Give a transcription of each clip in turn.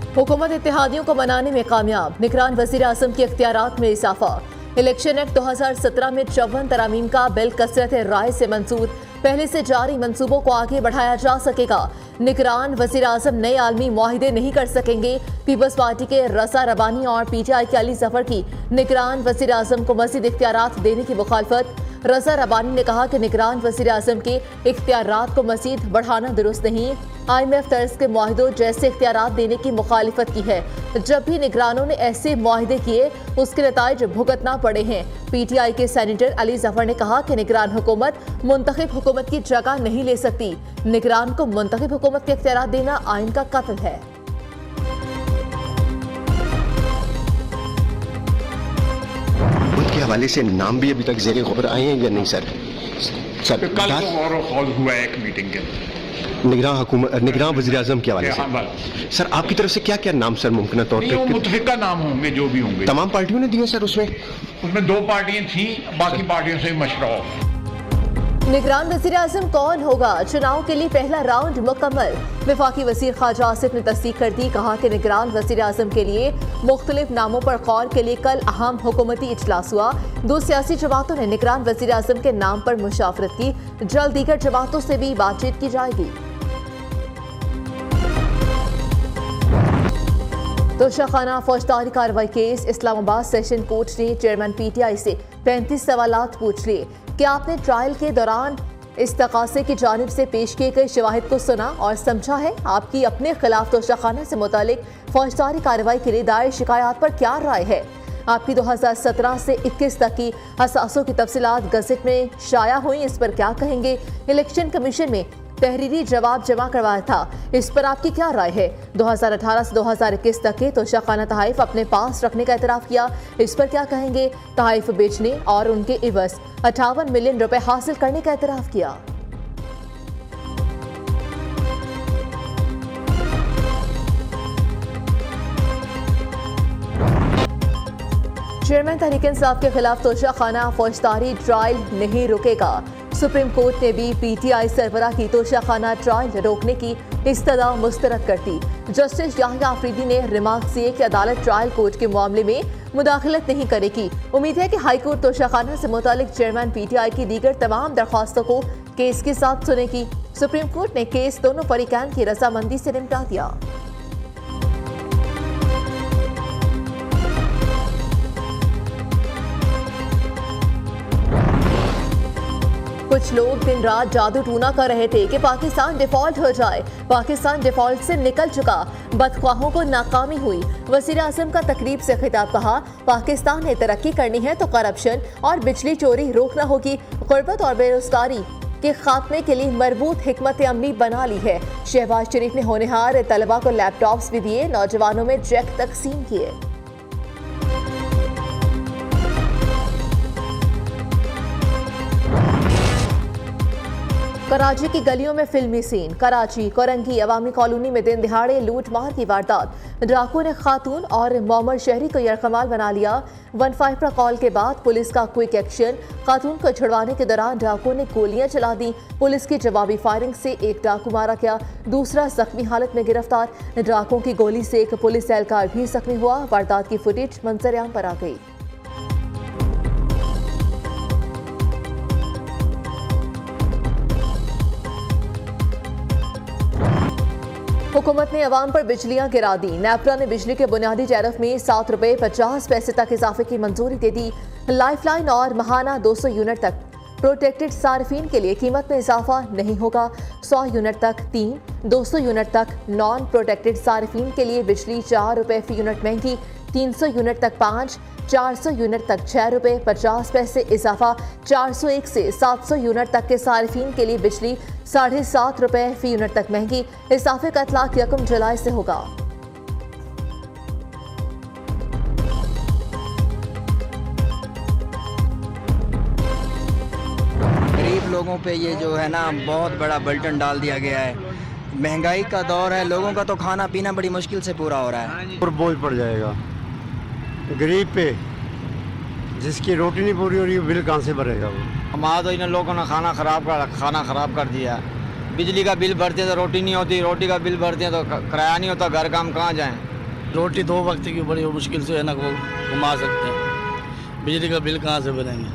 हुकूमत इत्तेहादियों को मनाने में कामयाब, निगरान वज़ीर आज़म के इख्तियारात में इजाफा। इलेक्शन एक्ट 2017 में 54 तरामीम का बिल कसरत राय से मंजूर, पहले से जारी मंसूबों को आगे बढ़ाया जा सकेगा। निगरान वज़ीर आज़म नए आलमी मुआहिदे नहीं कर सकेंगे। पीपल्स पार्टी के रज़ा रबानी और PTI के अली जफर की निगरान वज़ीर आज़म को मज़ीद इख्तियारात देने की मुखालफत। रज़ा रबानी ने कहा कि निगरान वज़ीर आज़म के इख्तियारात को मज़ीद बढ़ाना दुरुस्त नहीं। IMF तर्ज के मुआहिदों जैसे इख्तियारात देने की मुखालिफत की है। जब भी निगरानों ने ऐसे मुआहिदे किए उसके नताइज भुगतना पड़े हैं। PTI के सेनेटर अली जफर ने कहा कि निगरान हुकूमत मुंतखब हुकूमत की जगह नहीं ले सकती। निगरान को मुंतखब हुकूमत के इख्तियारात देना आइन का कत्ल है। के हवाले से नाम भी अभी तक ज़ेरे खबर आए हैं या नहीं सर? सर कल और कॉल हुआ है एक मीटिंग के निगरान वज़ीर आज़म के हवाले से। सर आपकी तरफ से क्या क्या नाम सर मुमकिन तौर पर? मुतफिका नाम होंगे जो भी होंगे। तमाम पार्टियों ने दिए सर? उसमें 2 पार्टियां थी, बाकी पार्टियों से मशवरा हो। निगरान वज़ीर आज़म कौन होगा? चुनाव के लिए पहला राउंड मुकम्मल। वफाकी वज़ीर ख्वाजा आसिफ ने तस्दीक कर दी, कहा कि निगरान वज़ीर आज़म के लिए मुख्तलिफ नामों पर गौर के लिए कल अहम हुकूमती इजलास हुआ। 2 सियासी जमातों ने निगरान वज़ीर आज़म के नाम पर मुशावरत की। जल्द दीगर जमातों से भी बातचीत की जाएगी। तोशाखाना फौजदारी कार्रवाई केस, इस्लामाबाद सेशन कोर्ट ने चेयरमैन PTI से 35 सवालात पूछ लिए। क्या आपने ट्रायल के दौरान इस तकासे की जानिब से पेश किए गए शवाहिद को सुना और समझा है? आपकी अपने खिलाफ तोशाखाना से मुतालिक फौजदारी कार्रवाई के लिए दायर शिकायत पर क्या राय है? आपकी 2017 से 21 तक की हसासों की तफसीलात गज़ेट में शाया हुई, इस पर क्या कहेंगे? इलेक्शन कमीशन में तहरीरी जवाब जमा करवाया था, इस पर आपकी क्या राय है? 2018 से 2021 तक के तोशाखाना तहाइफ अपने पास रखने का एतराफ़ किया, इस पर क्या कहेंगे? तहाइफ बेचने और उनके इवज़ 58 मिलियन रुपए हासिल करने का एतराफ़ किया। चेयरमैन तहरीक इंसाफ के खिलाफ तोशाखाना फौजदारी ट्रायल नहीं रुकेगा। सुप्रीम कोर्ट ने भी PTI सरबराह की तोशाखाना ट्रायल रोकने की इस्तदा मुस्तरद कर दी। जस्टिस याहिया आफरीदी ने रिमार्क किए कि अदालत ट्रायल कोर्ट के मामले में मुदाखलत नहीं करेगी। उम्मीद है कि हाई कोर्ट तोशाखाना से मुतालिक चेयरमैन PTI की दीगर तमाम दरख्वास्तों को केस के साथ सुनेगी। सुप्रीम कोर्ट ने केस दोनों फरीकैन की रजामंदी से निपटा दिया। कुछ लोग दिन रात जादू टूना कर रहे थे कि पाकिस्तान डिफॉल्ट हो जाए। पाकिस्तान डिफॉल्ट से निकल चुका, बदख्वाहों को नाकामी हुई। वज़ीर आज़म का तकरीब से खिताब, कहा पाकिस्तान ने तरक्की करनी है तो करप्शन और बिजली चोरी रोकना होगी। गुर्बत और बेरोजगारी के खात्मे के लिए मरबूत हिकमत अमली बना ली है। शहबाज शरीफ ने होनहार तलबा को लैपटॉप्स भी दिए, नौजवानों में चेक तकसीम किए। कराची की गलियों में फिल्मी सीन। कराची कोरंगी अवामी कॉलोनी में दिन दिहाड़े लूट मार की वारदात। डाकू ने खातून और मोमर शहरी को यरकमाल बना लिया। 15 पर कॉल के बाद पुलिस का क्विक एक्शन। खातून को छुड़वाने के दौरान डाकू ने गोलियां चला दी। पुलिस की जवाबी फायरिंग से एक डाकू मारा गया, दूसरा जख्मी हालत में गिरफ्तार। डाकुओं की गोली से एक पुलिस एहलकार भी जख्मी हुआ। वारदात की फुटेज मंजर-ए-आम पर आ गई। हुकूमत ने अवाम पर बिजलियां गिरा दी। नेपरा ने बिजली के बुनियादी टैरिफ में 7 रुपए 50 पैसे तक इजाफे की मंजूरी दे दी। लाइफलाइन और महाना 200 यूनिट तक प्रोटेक्टेड सार्फिन के लिए कीमत में इजाफा नहीं होगा। 100 यूनिट तक 3, 200 यूनिट तक नॉन प्रोटेक्टेड सार्फिन के लिए बिजली 4 रुपए फी यूनिट महंगी। 300 यूनिट तक 5, 400 यूनिट तक 6 रुपए 50 पैसे इजाफा। 401 से 700 यूनिट तक के सार्फिन के लिए बिजली 7.5 रुपए फी यूनिट तक महंगी। इजाफे का इतलाक 1 जुलाई से होगा। गरीब लोगों पे ये जो है ना बहुत बड़ा बल्टन डाल दिया गया है। महंगाई का दौर है, लोगों का तो खाना पीना बड़ी मुश्किल से पूरा हो रहा है। और बोझ पड़ जाएगा गरीब पे, जिसकी रोटी नहीं पूरी हो रही, बिल कहाँ से भरेगा वो? हमारा तो इन लोगों ने खाना ख़राब कर दिया। बिजली का बिल भरते हैं तो रोटी नहीं होती, रोटी का बिल भरते हैं तो किराया नहीं होता, घर का हम कहाँ जाएँ। रोटी 2 वक्त की बड़ी मुश्किल से है ना वो घुमा सकते हैं। बिजली का बिल कहाँ से भरेंगे?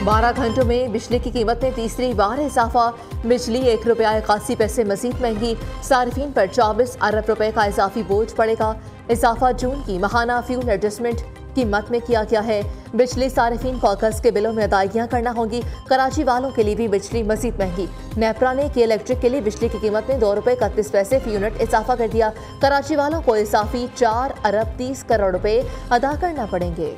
12 घंटों में बिजली की कीमत में तीसरी बार इजाफा। बिजली 1 रुपया 81 पैसे मजीद महंगी। सार्फिन पर 24 अरब रुपए का इजाफी बोझ पड़ेगा। इजाफा जून की माहाना फ्यूल एडजस्टमेंट कीमत में किया गया है। बिजली सार्फिन को अगस्त के बिलों में अदायगियां करना होंगी। कराची वालों के लिए भी बिजली मजीद महंगी। नेपरा ने के इलेक्ट्रिक के लिए बिजली की कीमत में 2 रुपए 31 पैसे फी यूनिट इजाफा कर दिया। कराची वालों को इजाफी 4 अरब 30 करोड़ रुपए अदा करना पड़ेंगे।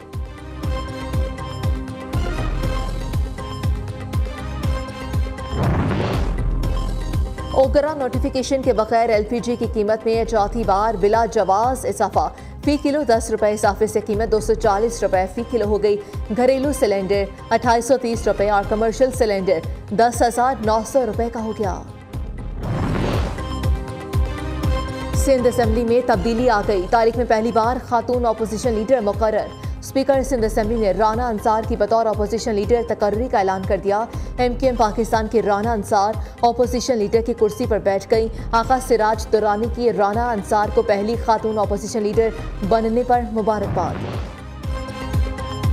ओगरा नोटिफिकेशन के बगैर LPG की कीमत में चौथी बार बिला जवाज इजाफा। फी किलो 10 रुपए इजाफे से कीमत 240 रुपए फी किलो हो गई। घरेलू सिलेंडर 2830 रुपए और कमर्शियल सिलेंडर 10,900 रुपए का हो गया। सिंध असेंबली में तब्दीली आ गई। तारीख में पहली बार खातून अपोजिशन लीडर मुकर्रर। स्पीकर सिंध असेंबली ने राना अंसार की बतौर अपोजिशन लीडर तकर्री का ऐलान कर दिया। MKM पाकिस्तान के राना अंसार अपोजिशन लीडर की कुर्सी पर बैठ गई। आका सिराज दुरानी की राना अंसार को पहली खातून अपोजिशन लीडर बनने पर मुबारकबाद।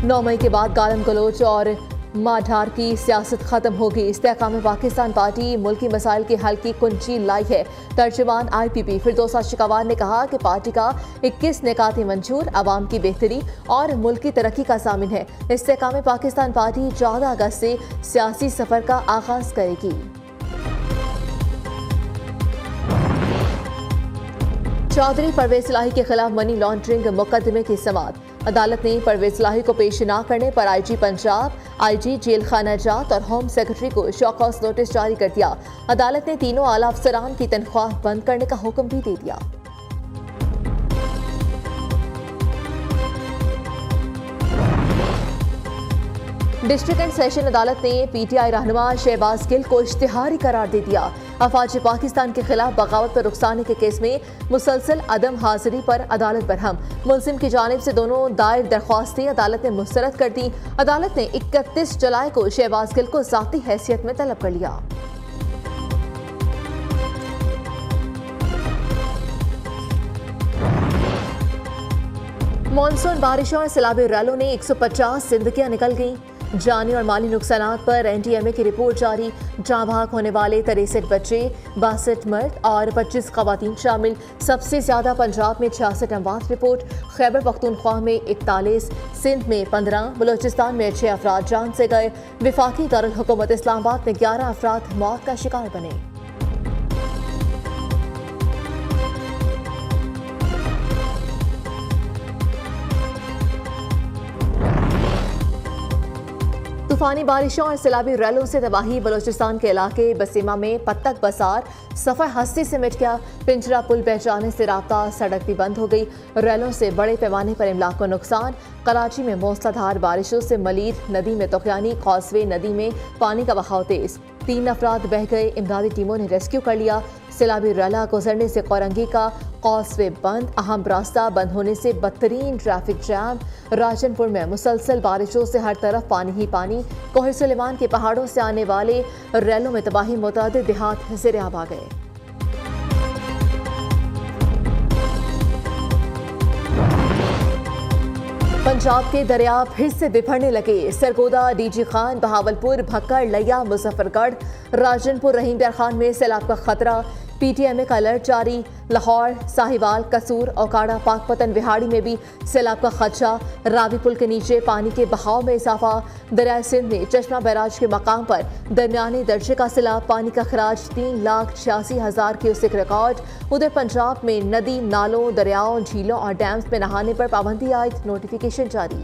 9 मई के बाद गालम गलोच और माठार की सियासत खत्म होगी। इस्तेहकाम पाकिस्तान पार्टी मुल्की मसाइल के हल की कुंजी लाई है। तर्जुमान IPP फिरदौसा शिकावार ने कहा कि पार्टी का 21 निकाते मंशूर अवाम की बेहतरी और मुल्क की तरक्की का सामिन है। इस्तेहकाम पाकिस्तान पार्टी 14 अगस्त से सियासी सफर का आगाज करेगी। चौधरी परवेज इलाही के खिलाफ मनी लॉन्ड्रिंग मुकदमे की समाअत। अदालत ने परवेज इलाही को पेश न करने पर IG पंजाब, IG जेल खाना जात और होम सेक्रेटरी को शॉकॉस नोटिस जारी कर दिया। अदालत ने तीनों आला अफसरान की तनख्वाह बंद करने का हुक्म भी दे दिया। डिस्ट्रिक्ट एंड सेशन अदालत ने PTI रहनुमा शहबाज गिल को इश्तिहारी करार दे दिया। अफवाज पाकिस्तान के खिलाफ बगावत पर रुखसाने के केस में मुसलसल अदम हाजिरी पर अदालत बरहम। मुलजिम की जानिब से दोनों दायर दरख्वास्तें अदालत ने मुस्तरद कर दी। अदालत ने 31 जुलाई को शहबाज गिल को ज़ाती हैसियत में तलब कर लिया। मानसून बारिशों और सैलाबी रैलों ने 150 जिंदगियां निकल गईं। जानी और माली नुकसानात पर NTMA की रिपोर्ट जारी। जहाँ भाग होने वाले 63 बच्चे, 62 मर्द और 25 खवातीन शामिल। सबसे ज्यादा पंजाब में 66 अमवात रिपोर्ट। खैबर पख्तूनख्वा में 41, सिंध में 15, बलोचिस्तान में 6 अफराद जान से गए। विफाकी दारुल हुकूमत इस्लामाबाद में 11 अफराद मौत का शिकार बने। तूफानी बारिशों और सैलाबी रैलों से तबाही। बलोचिस्तान के इलाके बसीमा में पत्तक बसार सफ़र हस्ती से मिट गया। पिंजरा पुल बह जाने से राब्ता सड़क भी बंद हो गई। रैलों से बड़े पैमाने पर इमलाक को नुकसान। कराची में मूसलाधार बारिशों से मलीर नदी में तोक़यानी, कॉसवे नदी में पानी का बहाव तेज। 3 अफराद बह गए। इमदादी टीमों ने रेस्क्यू कर लिया। सैलाबी रैला गुजरने से कोरंगी का कॉसवे बंद। अहम रास्ता बंद होने से बदतरीन ट्रैफिक जैम। राजनपुर में मुसलसल बारिशों से हर तरफ पानी ही पानी। कोहे सुलेमान के पहाड़ों से आने वाले रैलों में तबाही। मुतअद्दिद देहात ज़ेर-ए-आब आ गए। पंजाब के दरिया फिर से बिफरने लगे। सरगोदा, DG खान, बहावलपुर, भक्कड़, लिया, मुजफ्फरगढ़, राजनपुर, रहीम दर खान में सैलाब का खतरा। PTMA का अलर्ट जारी। लाहौर, साहिवाल, कसूर, ओकाड़ा, पाकपतन, विहाड़ी में भी सैलाब का खदशा। रावी पुल के नीचे पानी के बहाव में इजाफा। दरियाए सिंध में चश्मा बैराज के मकाम पर दरमियाने दर्जे का सैलाब। पानी का खराज 3,86,000 क्यूसेक रिकॉर्ड। उधर पंजाब में नदी, नालों, दरियाओं, झीलों और डैम्स में नहाने पर पाबंदी आयद। नोटिफिकेशन जारी।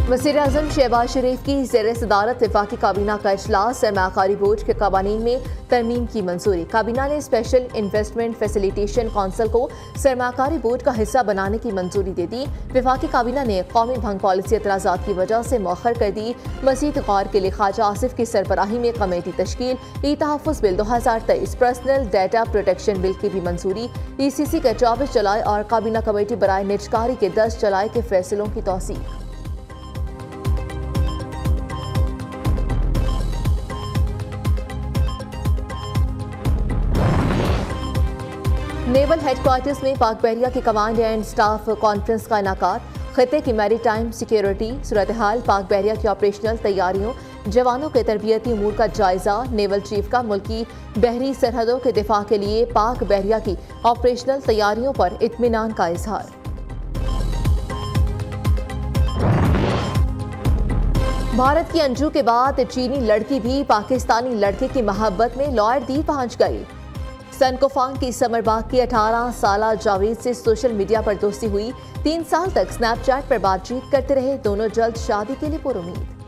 वज़ीर-ए-आज़म शहबाज शरीफ की ज़ेर सदारत वफाकी काबीना का इजलास। सरमायाकारी बोर्ड के कवानीन में तरमीम की मंजूरी। काबीना ने स्पेशल इन्वेस्टमेंट फैसिलिटेशन काउंसिल को सरमायाकारी बोर्ड का हिस्सा बनाने की मंजूरी दे दी। वफाकी काबीना ने कौमी भंग पॉलिसी एतराज़ात की वजह से मौखर कर दी। मज़ीद गौर के लिए ख्वाजा आसिफ की सरबराही में कमेटी तश्कील। ई-तहफ़्फ़ुज़ bill 2023, personal data protection bill की भी मंजूरी। ECC के 24 जुलाई और काबीना कमेटी बराए निजकारी के 10 जुलाई के फैसलों की तौसीक। नेवल हेडक्वार्टर्स में पाक बहरिया की कमांड एंड स्टाफ कॉन्फ्रेंस का इनेकाद। खिते की मैरीटाइम सिक्योरिटी सूरत हाल, पाक बहरिया की ऑपरेशनल तैयारियों, जवानों के तरबियती उमूर का जायजा। नेवल चीफ का मुल्की बहरी सरहदों के दिफा के लिए पाक बहरिया की ऑपरेशनल तैयारियों पर इत्मीनान का इजहार। भारत की अंजू के बाद चीनी लड़की भी पाकिस्तानी लड़के की मोहब्बत में लॉयर दी पहुंच गई। सनकोफांग की समरबाग की 18 साला जावेद से सोशल मीडिया पर दोस्ती हुई। 3 साल तक स्नैपचैट पर बातचीत करते रहे दोनों, जल्द शादी के लिए पुरुमीद।